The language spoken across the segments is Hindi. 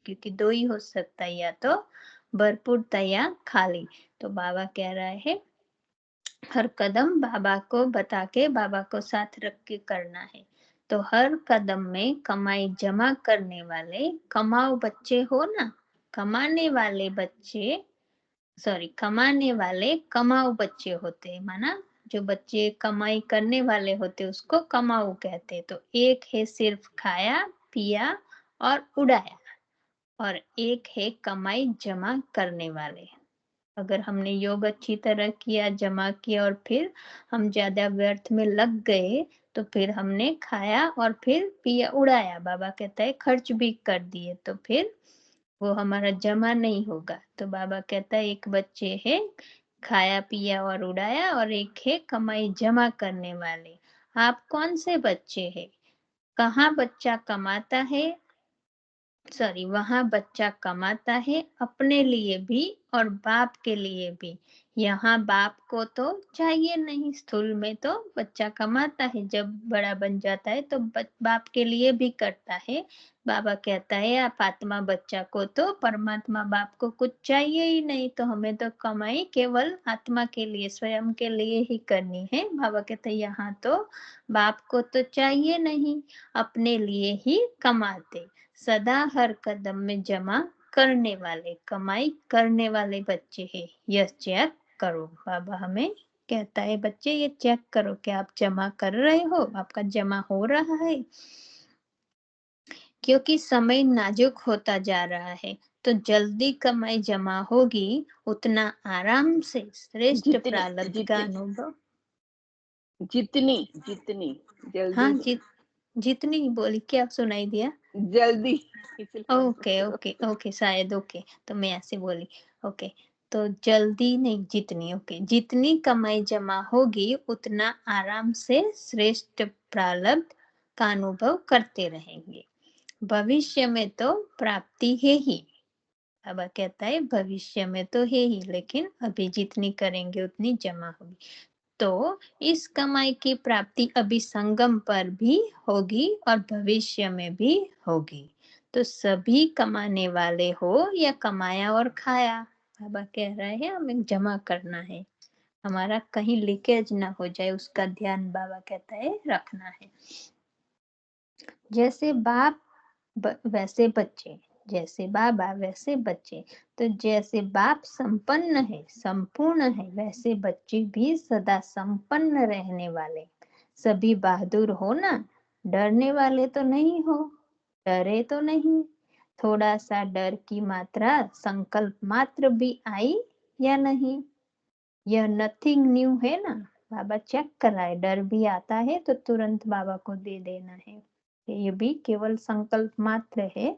क्योंकि दो ही हो सकता है, या तो भरपूरता या खाली। तो बाबा कह रहा है हर कदम बाबा को बता के बाबा को साथ रख के करना है। तो हर कदम में कमाई जमा करने वाले कमाऊ बच्चे हो ना, कमाने वाले बच्चे कमाने वाले कमाऊ बच्चे होते हैं, माना जो बच्चे कमाई करने वाले होते उसको कमाऊ कहते। तो एक है सिर्फ खाया पिया और उड़ाया, और एक है कमाई जमा करने वाले। अगर हमने योग अच्छी तरह किया, जमा किया, और फिर हम ज्यादा व्यर्थ में लग गए, तो फिर हमने खाया और फिर पिया, उड़ाया, बाबा कहता है खर्च भी कर दिए, तो फिर वो हमारा जमा नहीं होगा। तो बाबा कहता है एक बच्चे है खाया पिया और उड़ाया, और एक है कमाई जमा करने वाले। आप कौन से बच्चे हैं? कहाँ बच्चा कमाता है, वहां बच्चा कमाता है अपने लिए भी और बाप के लिए भी। यहाँ बाप को तो चाहिए नहीं, स्थूल में तो बच्चा कमाता है, जब बड़ा बन जाता है तो बाप के लिए भी करता है। बाबा कहता है आप आत्मा बच्चा को तो परमात्मा बाप को कुछ चाहिए ही नहीं, तो हमें तो कमाई केवल आत्मा के लिए, स्वयं के लिए ही करनी है। बाबा कहते हैं यहाँ तो बाप को तो चाहिए नहीं, अपने लिए ही कमाते, सदा हर कदम में जमा करने वाले, कमाई करने वाले बच्चे हैं। यह चेक करो, बाबा हमें कहता है बच्चे ये चेक करो कि आप जमा कर रहे हो, आपका जमा हो रहा है। क्योंकि समय नाजुक होता जा रहा है, तो जल्दी कमाई जमा होगी, उतना आराम से श्रेष्ठ जितनी प्रारब्ध का जितनी अनुभव। जितनी जितनी हाँ, जल्दी जितनी बोली, क्या सुनाई दिया? जल्दी इसलिए ओके ओके ओके, शायद ओके, तो मैं ऐसे बोली। ओके, तो जल्दी नहीं, जितनी, ओके, जितनी कमाई जमा होगी उतना आराम से श्रेष्ठ प्रारब्ध का अनुभव करते रहेंगे। भविष्य में तो प्राप्ति है ही, बाबा कहता है भविष्य में तो है ही, लेकिन अभी जितनी करेंगे उतनी जमा होगी। तो इस कमाई की प्राप्ति अभी संगम पर भी होगी और भविष्य में भी होगी। तो सभी कमाने वाले हो या कमाया और खाया, बाबा कह रहे हैं हमें जमा करना है, हमारा कहीं लीकेज ना हो जाए, उसका ध्यान बाबा कहता है रखना है। जैसे बाप वैसे बच्चे, जैसे बाबा वैसे बच्चे। तो जैसे बाप संपन्न है, संपूर्ण है, वैसे बच्चे भी सदा संपन्न रहने वाले, सभी बहादुर हो ना, डरने वाले तो नहीं हो, डरे तो नहीं। थोड़ा सा डर की मात्रा संकल्प मात्र भी आई या नहीं, यह नथिंग न्यू है ना। बाबा चेक कराए, डर भी आता है तो तुरंत बाबा को दे देना है, ये भी केवल संकल्प मात्र है।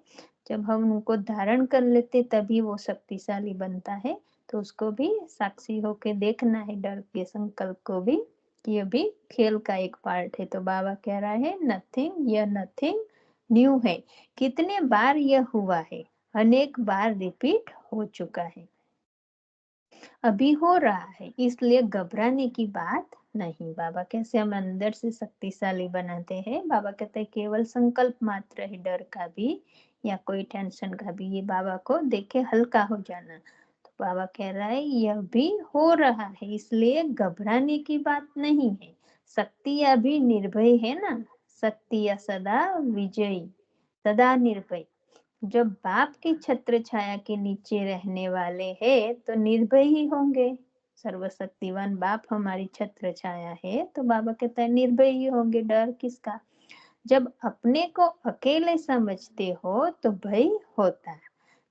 जब हम उनको धारण कर लेते तभी वो शक्तिशाली बनता है, तो उसको भी साक्षी होके देखना है, डर के संकल्प को भी, ये भी खेल का एक पार्ट है। तो बाबा कह रहा है नथिंग, यह नथिंग न्यू है। कितने बार यह हुआ है, अनेक बार रिपीट हो चुका है, अभी हो रहा है, इसलिए घबराने की बात नहीं। बाबा कैसे हम अंदर से शक्तिशाली बनाते हैं, बाबा कहते हैं केवल संकल्प मात्र है, डर का भी या कोई टेंशन का भी, ये बाबा को देखे हल्का हो जाना। तो बाबा कह रहा है यह भी हो रहा है, इसलिए घबराने की बात नहीं है। शक्ति अभी निर्भय है ना, शक्ति या सदा विजयी, सदा निर्भय। जब बाप की छत्र छाया के नीचे रहने वाले हैं तो निर्भय ही होंगे। सर्वशक्तिवान बाप हमारी छत्र छाया है, तो बाबा कहता है निर्भय ही होंगे, डर किसका। जब अपने को अकेले समझते हो तो भय होता है,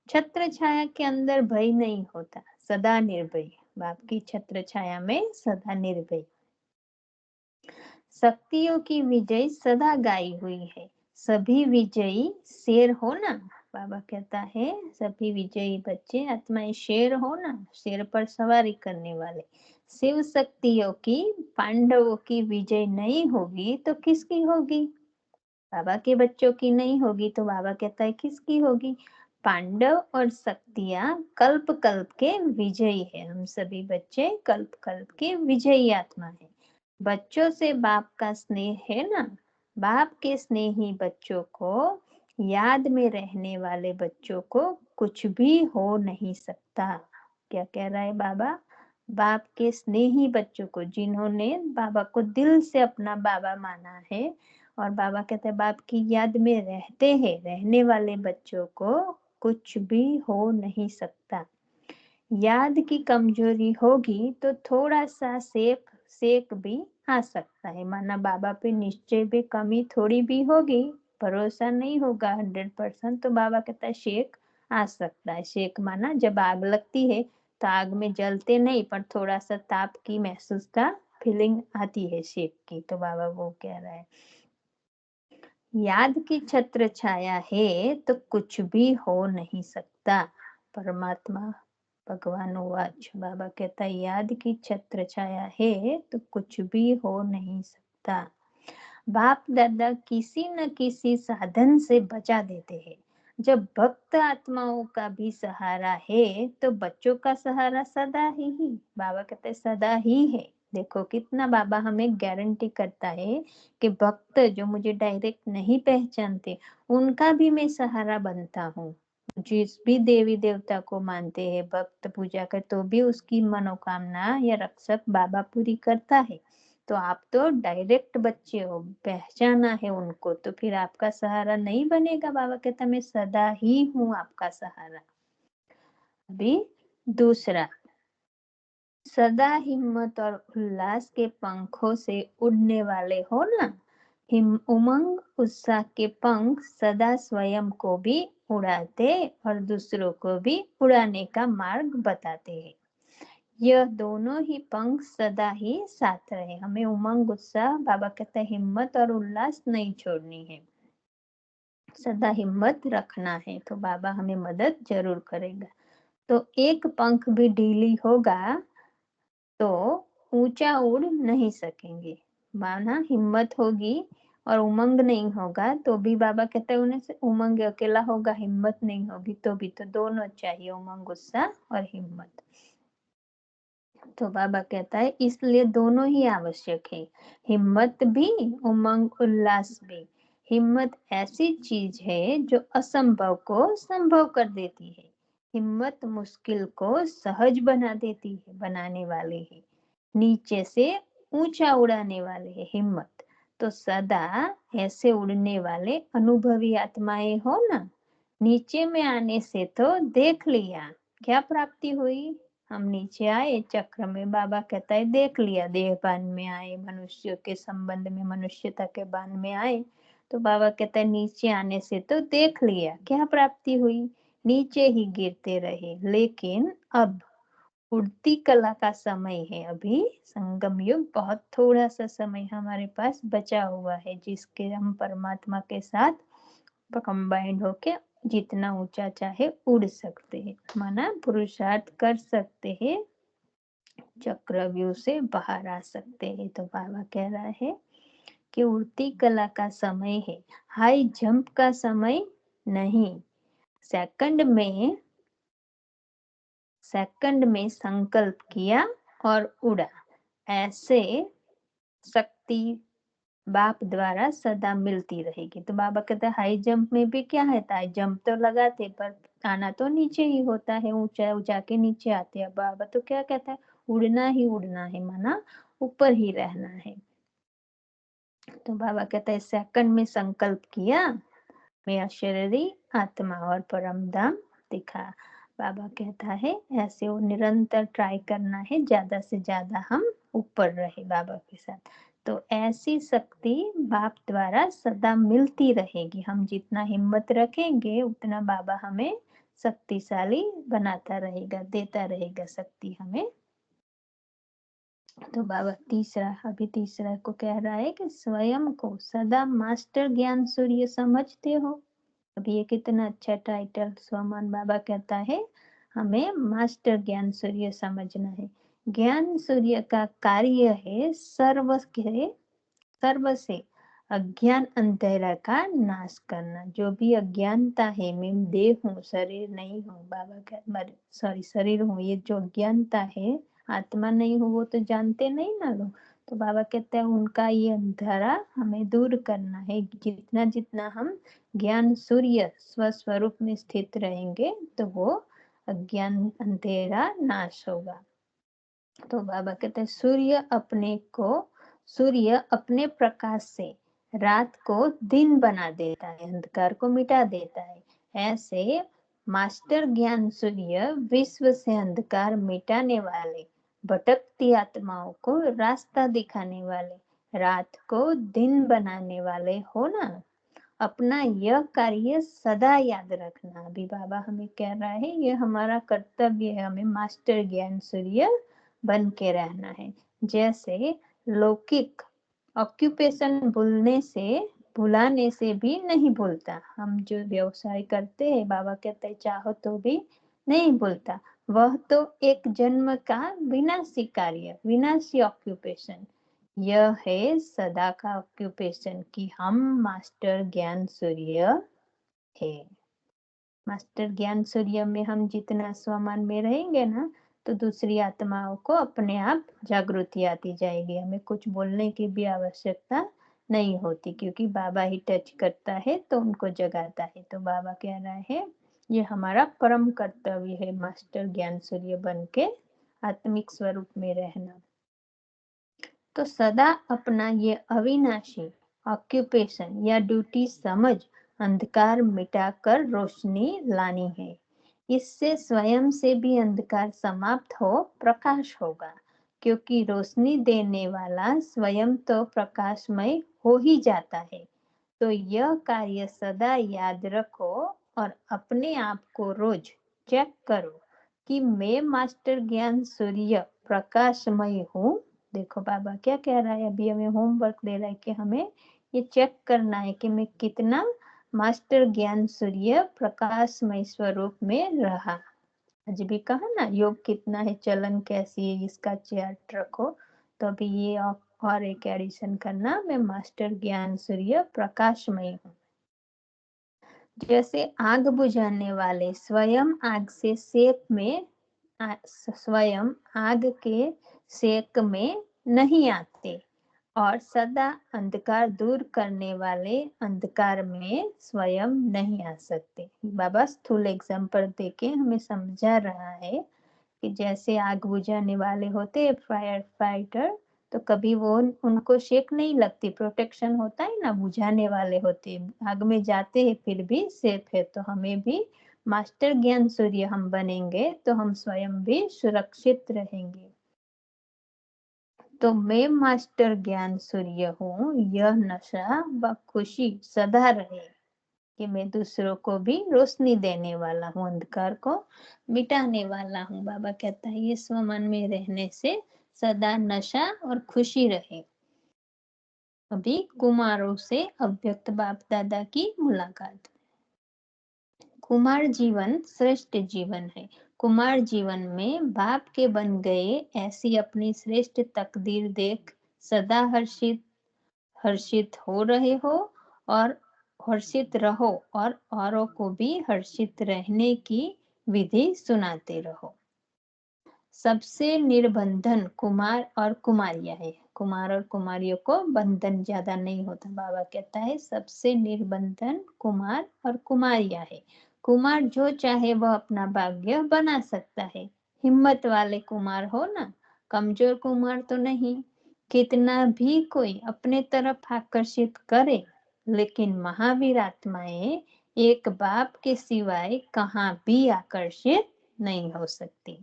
छत्र छाया के अंदर भय नहीं होता, सदा निर्भय, बाप की छत्र छाया में सदा निर्भय। शक्तियों की विजय सदा गाई हुई है, सभी विजयी शेर हो ना। बाबा कहता है सभी विजयी बच्चे आत्माएं शेर हो ना, शेर पर सवारी करने वाले। शिव शक्तियों की, पांडवों की विजय नहीं होगी तो किसकी होगी? बाबा के बच्चों की नहीं होगी, तो बाबा कहता है किसकी होगी? पांडव और शक्तियां कल्प कल्प के विजयी है, हम सभी बच्चे कल्प कल्प के विजयी आत्मा है। बच्चों से बाप का स्नेह है ना, बाप के स्नेही बच्चों को याद में रहने वाले बच्चों को कुछ भी हो नहीं सकता। क्या कह रहा है बाबा? बाप के स्नेही बच्चों को, जिन्होंने बाबा को दिल से अपना बाबा माना है, और बाबा कहते हैं बाप की याद में रहते हैं, रहने वाले बच्चों को कुछ भी हो नहीं सकता। याद की कमजोरी होगी तो थोड़ा सा सेक भी आ सकता है, माना बाबा पे निश्चय भी कमी थोड़ी भी होगी, भरोसा नहीं होगा 100%, तो बाबा कहता है शेक आ सकता है। शेक माना जब आग लगती है तो आग में जलते नहीं, पर थोड़ा सा ताप की महसूसता फीलिंग आती है शेक की, तो बाबा वो कह रहा है। याद की छत्र छाया है तो कुछ भी हो नहीं सकता। परमात्मा भगवान वाच बाबा कहता है याद की छत्र छाया है तो कुछ भी हो नहीं सकता। बाप दादा किसी न किसी साधन से बचा देते हैं। जब भक्त आत्माओं का भी सहारा है तो बच्चों का सहारा सदा ही बाबा कहते हैं सदा ही है। देखो कितना बाबा हमें गारंटी करता है कि भक्त जो मुझे डायरेक्ट नहीं पहचानते उनका भी मैं सहारा बनता हूँ। जिस भी देवी देवता को मानते हैं भक्त पूजा कर, तो भी उसकी मनोकामना या रक्षक बाबा पूरी करता है। तो आप तो डायरेक्ट बच्चे हो, पहचाना है उनको, तो फिर आपका सहारा नहीं बनेगा। बाबा कहता मैं सदा ही हूँ आपका सहारा। अभी दूसरा, सदा हिम्मत और उल्लास के पंखों से उड़ने वाले हो ना। उमंग उत्साह के पंख सदा स्वयं को भी उड़ाते और दूसरों को भी उड़ाने का मार्ग बताते हैं। यह दोनों ही पंख सदा ही साथ रहे। हमें उमंग उत्साह, बाबा कहते हैं हिम्मत और उल्लास नहीं छोड़नी है, सदा हिम्मत रखना है, तो बाबा हमें मदद जरूर करेगा। तो एक पंख भी ढीली होगा तो ऊंचा उड़ नहीं सकेंगे। माना हिम्मत होगी और उमंग नहीं होगा तो भी बाबा कहते हैं उन्हें से उमंग अकेला होगा, हिम्मत नहीं होगी तो भी, तो दोनों चाहिए, उमंग उत्साह और हिम्मत। तो बाबा कहता है इसलिए दोनों ही आवश्यक है, हिम्मत भी उमंग उल्लास भी। हिम्मत ऐसी चीज है जो असंभव को संभव कर देती है। हिम्मत मुश्किल को सहज बना देती है, बनाने वाली है। नीचे से ऊंचा उड़ाने वाले है हिम्मत। तो सदा ऐसे उड़ने वाले अनुभवी आत्माएं हो ना। नीचे में आने से तो देख लिया क्या प्राप्ति हुई। हम नीचे आए चक्र में, बाबा कहता है देख लिया, देहभान में आए, मनुष्य के संबंध में मनुष्यता के बान में आए, तो बाबा कहता है नीचे आने से तो देख लिया क्या प्राप्ति हुई, नीचे ही गिरते रहे। लेकिन अब उड़ती कला का समय है, अभी संगम युग, बहुत थोड़ा सा समय हमारे पास बचा हुआ है जिसके हम परमात्मा के साथ कंबाइंड होके जितना ऊंचा चाहे उड़ सकते हैं, माना पुरुषार्थ कर सकते हैं, चक्रव्यूह से बाहर आ सकते हैं। तो बाबा कह रहा है कि उड़ती कला का समय है, हाई जंप का समय नहीं। सेकंड में संकल्प किया और उड़ा, ऐसे शक्ति बाप द्वारा सदा मिलती रहेगी। तो बाबा कहते हैं हाई जंप में भी क्या है, हाई जंप तो लगाते पर आना तो नीचे ही होता है, ऊंचा ऊंचा के नीचे आते हैं। बाबा तो क्या कहता है उड़ना ही उड़ना है, माना ऊपर ही रहना है। तो बाबा कहता है सेकंड में संकल्प किया, मैं अशरीरी आत्मा और परम धाम दिखा। बाबा कहता है ऐसे वो निरंतर ट्राई करना है, ज्यादा से ज्यादा हम ऊपर रहे बाबा के साथ। तो ऐसी शक्ति बाप द्वारा सदा मिलती रहेगी। हम जितना हिम्मत रखेंगे उतना बाबा हमें शक्तिशाली बनाता रहेगा, देता रहेगा शक्ति हमें। तो बाबा तीसरा को कह रहा है कि स्वयं को सदा मास्टर ज्ञान सूर्य समझते हो। अभी ये कितना अच्छा टाइटल, सोमान बाबा कहता है हमें मास्टर ज्ञान सूर्य समझना है। ज्ञान सूर्य का कार्य है सर्व से अज्ञान अंधेरा का नाश करना। जो भी अज्ञानता है, मैं देह हूँ शरीर नहीं हूँ, बाबा का शरीर हूँ, ये जो अज्ञानता है आत्मा नहीं हूँ वो तो जानते नहीं ना लोग। तो बाबा कहते हैं उनका ये अंधेरा हमें दूर करना है। जितना जितना हम ज्ञान सूर्य स्वस्वरूप में स्थित रहेंगे तो वो अज्ञान अंधेरा नाश होगा। तो बाबा कहते हैं सूर्य अपने प्रकाश से रात को दिन बना देता है, अंधकार को मिटा देता है। ऐसे मास्टर ज्ञान सूर्य विश्व से अंधकार मिटाने वाले, भटकती आत्माओं को रास्ता दिखाने वाले, रात को दिन बनाने वाले हो ना। अपना यह कार्य सदा याद रखना। अभी बाबा हमें कह रहा है ये हमारा कर्तव्य है, हमें मास्टर ज्ञान सूर्य बन के रहना है। जैसे लौकिक ऑक्यूपेशन भुलाने से भी नहीं भूलता। हम जो व्यवसाय करते हैं बाबा कहते हैं चाहो तो भी नहीं भूलता, वह तो एक जन्म का विनाशी कार्य, विनाशी ऑक्यूपेशन। यह है सदा का ऑक्यूपेशन कि हम मास्टर ज्ञान सूर्य है। मास्टर ज्ञान सूर्य में हम जितना स्वमान में रहेंगे ना तो दूसरी आत्माओं को अपने आप जागृति आती जाएगी, हमें कुछ बोलने की भी आवश्यकता नहीं होती, क्योंकि बाबा ही टच करता है तो उनको जगाता है। तो बाबा कह रहा है ये हमारा परम कर्तव्य है, मास्टर ज्ञान सूर्य बन के आत्मिक स्वरूप में रहना। तो सदा अपना ये अविनाशी ऑक्यूपेशन या ड्यूटी समझ अंधकार मिटाकर रोशनी लानी है। इससे स्वयं से भी अंधकार समाप्त हो प्रकाश होगा, क्योंकि रोशनी देने वाला स्वयं तो प्रकाशमय हो ही जाता है। तो यह कार्य सदा याद रखो और अपने आप को रोज चेक करो कि मैं मास्टर ज्ञान सूर्य प्रकाशमय हूँ। देखो बाबा क्या कह रहा है, अभी हमें होमवर्क दे रहा है कि हमें ये चेक करना है कि मैं कितना मास्टर ज्ञान सूर्य प्रकाशमय स्वरूप में रहा। आज भी कहा ना योग कितना है, चलन कैसी है, इसका चार्ट रखो। तो अभी ये और एक एडिशन करना, मैं मास्टर ज्ञान सूर्य प्रकाशमय हूँ। जैसे आग बुझाने वाले स्वयं आग के सेक में नहीं आते और सदा अंधकार दूर करने वाले अंधकार में स्वयं नहीं आ सकते। बाबा स्थूल एग्जाम्पल देके हमें समझा रहा है कि जैसे आग बुझाने वाले होते हैं फायर फाइटर, तो कभी वो उनको शेक नहीं लगती, प्रोटेक्शन होता है ना, बुझाने वाले होते हैं, आग में जाते हैं फिर भी सेफ है। तो हमें भी मास्टर ज्ञान सूर्य हम बनेंगे तो हम स्वयं भी सुरक्षित रहेंगे। तो मैं मास्टर ज्ञान सूर्य हूँ, यह नशा व खुशी सदा रहे कि मैं दूसरों को भी रोशनी देने वाला हूँ, अंधकार को मिटाने वाला हूँ। बाबा कहता है ये स्वमन में रहने से सदा नशा और खुशी रहे। अभी कुमारों से अव्यक्त बाप दादा की मुलाकात। कुमार जीवन श्रेष्ठ जीवन है। कुमार जीवन में बाप के बन गए ऐसी अपनी श्रेष्ठ तकदीर देख सदा हर्षित हो रहे हो और हर्षित रहो और औरों को भी हर्षित रहने की विधि सुनाते रहो। सबसे निर्बंधन कुमार और कुमारियां है। कुमार और कुमारियों को बंधन ज्यादा नहीं होता। बाबा कहता है सबसे निर्बंधन कुमार और कुमारियां है। कुमार जो चाहे वह अपना भाग्य बना सकता है। हिम्मत वाले कुमार हो ना, कमजोर कुमार तो नहीं। कितना भी कोई अपने तरफ आकर्षित करे, लेकिन महावीर आत्माएं एक बाप के सिवाय कहाँ भी आकर्षित नहीं हो सकती।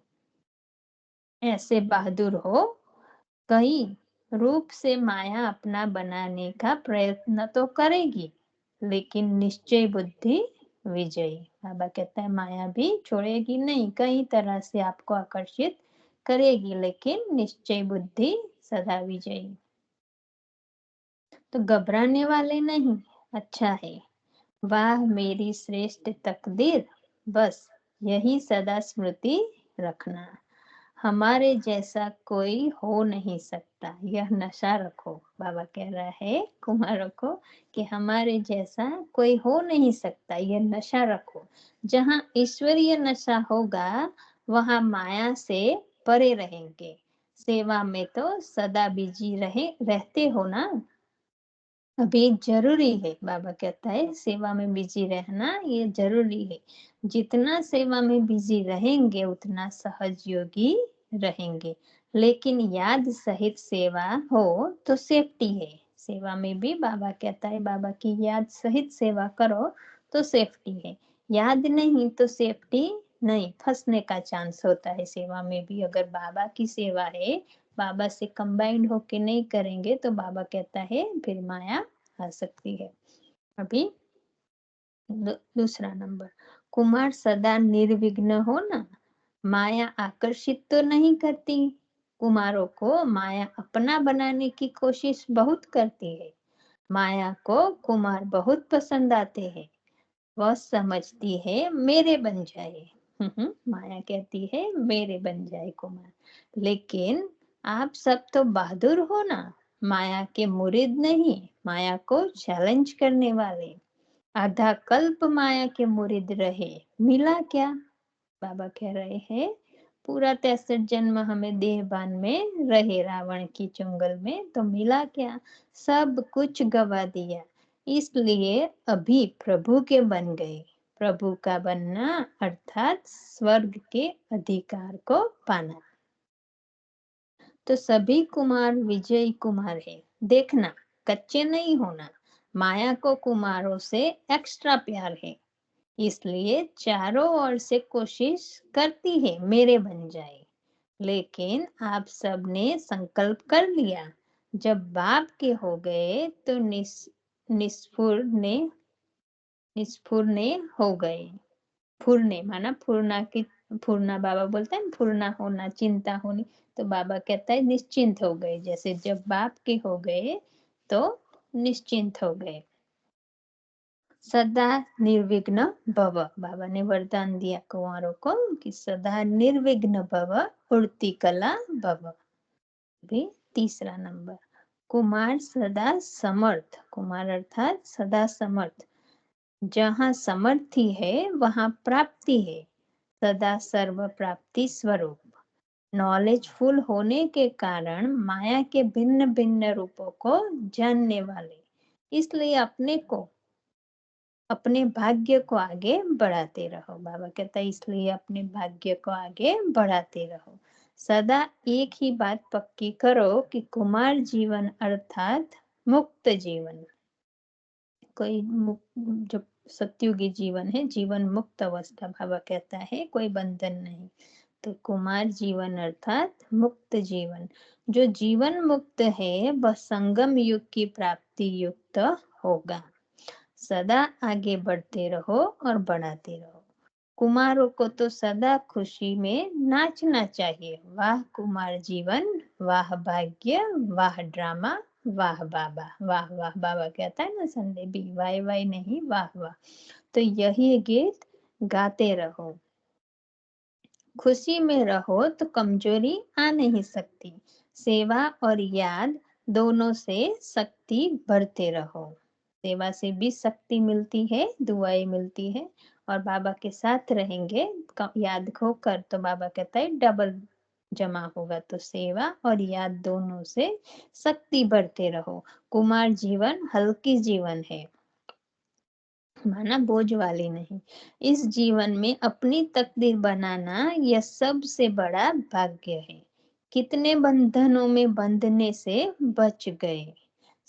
ऐसे बहादुर हो, कई रूप से माया अपना बनाने का प्रयत्न तो करेगी, लेकिन निश्चय बुद्धि विजयी। बाबा कहता है माया भी छोड़ेगी नहीं, कई तरह से आपको आकर्षित करेगी, लेकिन निश्चय बुद्धि सदा विजयी। तो घबराने वाले नहीं, अच्छा है, वाह मेरी श्रेष्ठ तकदीर, बस यही सदा स्मृति रखना। हमारे जैसा कोई हो नहीं सकता, यह नशा रखो। बाबा कह रहा है कुमारों को कि हमारे जैसा कोई हो नहीं सकता, यह नशा रखो। जहाँ ईश्वरीय नशा होगा वहाँ माया से परे रहेंगे। सेवा में तो सदा बिजी रहते हो ना। अभी जरूरी है, बाबा कहता है सेवा में बिजी रहना ये जरूरी है। जितना सेवा में बिजी रहेंगे उतना सहज योगी रहेंगे। लेकिन याद सहित सेवा हो तो सेफ्टी है। सेवा में भी बाबा कहता है बाबा की याद सहित सेवा करो तो सेफ्टी है। याद नहीं तो सेफ्टी नहीं, फंसने का चांस होता है। सेवा में भी अगर बाबा की सेवा है, बाबा से कंबाइंड होके नहीं करेंगे तो बाबा कहता है फिर माया आ सकती है। अभी दूसरा नंबर, कुमार सदा निर्विघ्न हो ना। माया आकर्षित तो नहीं करती। कुमारों को माया अपना बनाने की कोशिश बहुत करती है। माया को कुमार बहुत पसंद आते हैं। वह समझती है मेरे बन जाए। माया कहती है मेरे बन जाए कुमार। लेकिन आप सब तो बहादुर हो ना, माया के मुरीद नहीं, माया को चैलेंज करने वाले। आधा कल्प माया के मुरीद रहे, मिला क्या? बाबा कह रहे हैं पूरा 63 जन्म हमें देहबान में रहे रावण की चुंगल में, तो मिला क्या? सब कुछ गवा दिया। इसलिए अभी प्रभु के बन गए। प्रभु का बनना अर्थात स्वर्ग के अधिकार को पाना। तो सभी कुमार विजयी कुमार है। देखना, कच्चे नहीं होना। माया को कुमारों से एक्स्ट्रा प्यार है, इसलिए चारों ओर से कोशिश करती है मेरे बन जाए। लेकिन आप सबने संकल्प कर लिया। जब बाप के हो गए तो निस्फुर ने निस्फुरने हो गए। फुरने माना फुरना की, फुरना बाबा बोलता है ना, फुरना होना, चिंता होनी। तो बाबा कहता है निश्चिंत हो गए। जैसे जब बाप के हो गए तो निश्चिंत हो गए। सदा निर्विघ्न भव, बाबा ने वरदान दिया कुंवारों को कि सदा निर्विघ्न भव, उड़ती कला भव। भी तीसरा नंबर, कुमार सदा समर्थ। कुमार अर्थात सदा समर्थ। जहाँ समर्थी है वहाँ प्राप्ति है। सदा सर्व प्राप्ति स्वरूप। नॉलेजफुल होने के कारण माया के भिन्न भिन्न रूपों को जानने वाले। इसलिए अपने भाग्य को आगे बढ़ाते रहो। बाबा कहता है इसलिए अपने भाग्य को आगे बढ़ाते रहो। सदा एक ही बात पक्की करो कि कुमार जीवन अर्थात मुक्त जीवन। कोई जो सत्युगी जीवन है, जीवन मुक्त अवस्था, बाबा कहता है कोई बंधन नहीं। तो कुमार जीवन अर्थात मुक्त जीवन। जो जीवन मुक्त है वह संगम युग की प्राप्ति युक्त होगा। सदा आगे बढ़ते रहो और बढ़ाते रहो। कुमारों को तो सदा खुशी में नाचना चाहिए। वाह कुमार जीवन, वाह भाग्य, वाह ड्रामा, वाह बाबा, वाह वाह। बाबा कहता है ना संडे भी, वाह वाह नहीं, वाह वाह। तो यही गीत गाते रहो। खुशी में रहो तो कमजोरी आ नहीं सकती। सेवा और याद दोनों से शक्ति बढ़ते रहो। सेवा से भी शक्ति मिलती है, दुआएं मिलती है। और बाबा के साथ रहेंगे याद खोकर तो बाबा कहता है डबल जमा होगा। तो सेवा और याद दोनों से शक्ति बढ़ते रहो। कुमार जीवन हल्की जीवन है, माना बोझ वाली नहीं। इस जीवन में अपनी तकदीर बनाना यह सबसे बड़ा भाग्य है। कितने बंधनों में बंधने से बच गए।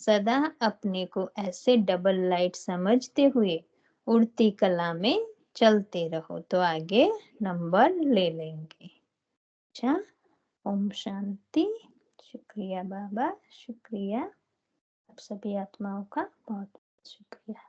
सदा अपने को ऐसे डबल लाइट समझते हुए उड़ती कला में चलते रहो तो आगे नंबर ले लेंगे। अच्छा, ओम शांति। शुक्रिया बाबा, शुक्रिया। आप सभी आत्माओं का बहुत शुक्रिया।